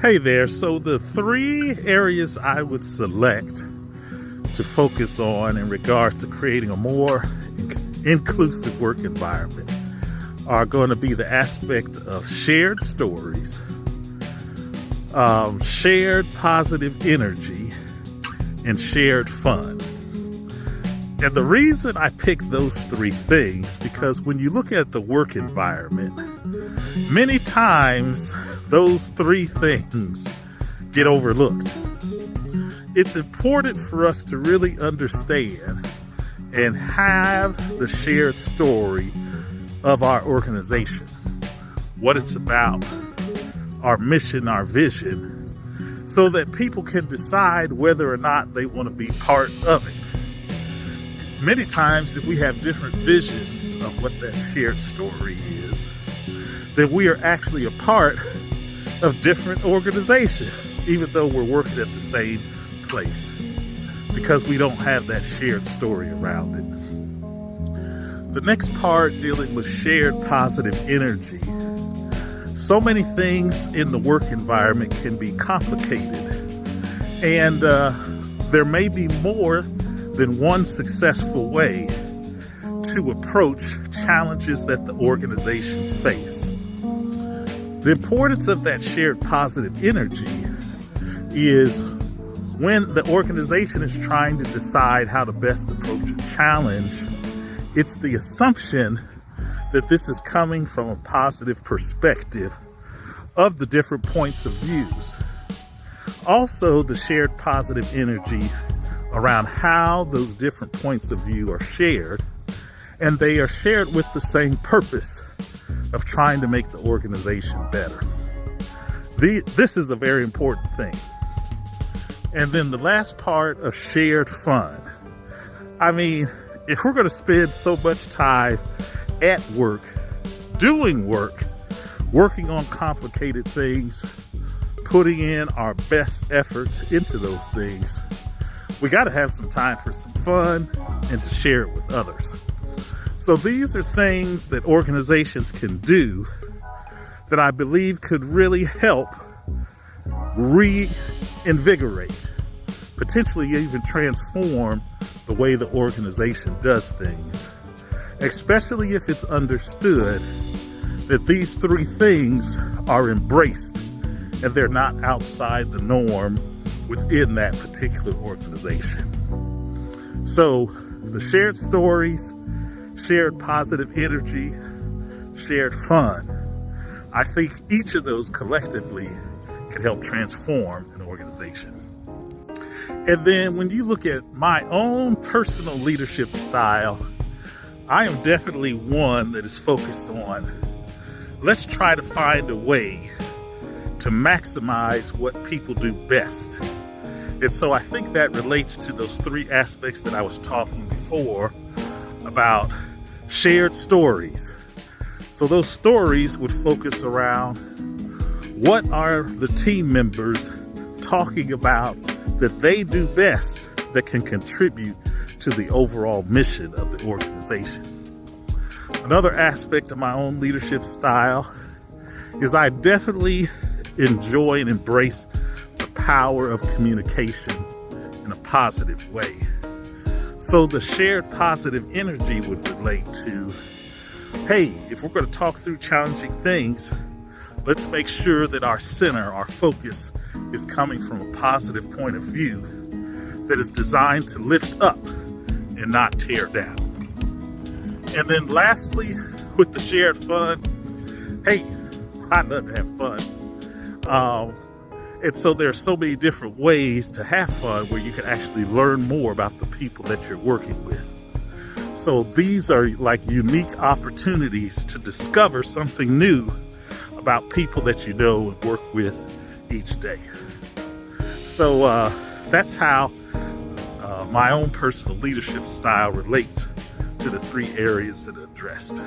Hey there. So the three areas I would select to focus on in regards to creating a more inclusive work environment are going to be the aspect of shared stories, shared positive energy, and shared fun. And the reason I picked those three things, because when you look at the work environment, many times those three things get overlooked. It's important for us to really understand and have the shared story of our organization, what it's about, our mission, our vision, so that people can decide whether or not they want to be part of it. Many times, if we have different visions of what that shared story is, then we are actually a part of different organizations, even though we're working at the same place, because we don't have that shared story around it. The next part, dealing with shared positive energy. So many things in the work environment can be complicated, and there may be more than one successful way to approach challenges that the organizations face. The importance of that shared positive energy is when the organization is trying to decide how to best approach a challenge, it's the assumption that this is coming from a positive perspective of the different points of views. Also, the shared positive energy around how those different points of view are shared, and they are shared with the same purpose of trying to make the organization better. This is a very important thing. And then the last part of shared fun. I mean, if we're going to spend so much time at work, doing work, working on complicated things, putting in our best efforts into those things, we got to have some time for some fun and to share it with others. So these are things that organizations can do that I believe could really help reinvigorate, potentially even transform the way the organization does things, especially if it's understood that these three things are embraced and they're not outside the norm within that particular organization. So the shared stories, shared positive energy, shared fun, I think each of those collectively can help transform an organization. And then when you look at my own personal leadership style, I am definitely one that is focused on, let's try to find a way to maximize what people do best. And so I think that relates to those three aspects that I was talking before about shared stories. So those stories would focus around what are the team members talking about that they do best that can contribute to the overall mission of the organization. Another aspect of my own leadership style is I definitely enjoy and embrace the power of communication in a positive way. So the shared positive energy would relate to, hey, if we're going to talk through challenging things, let's make sure that our center, our focus, is coming from a positive point of view that is designed to lift up and not tear down. And then lastly, with the shared fun, hey, I love to have fun. And so there are so many different ways to have fun where you can actually learn more about the people that you're working with. So these are like unique opportunities to discover something new about people that you know and work with each day. So that's how my own personal leadership style relates to the three areas that are addressed.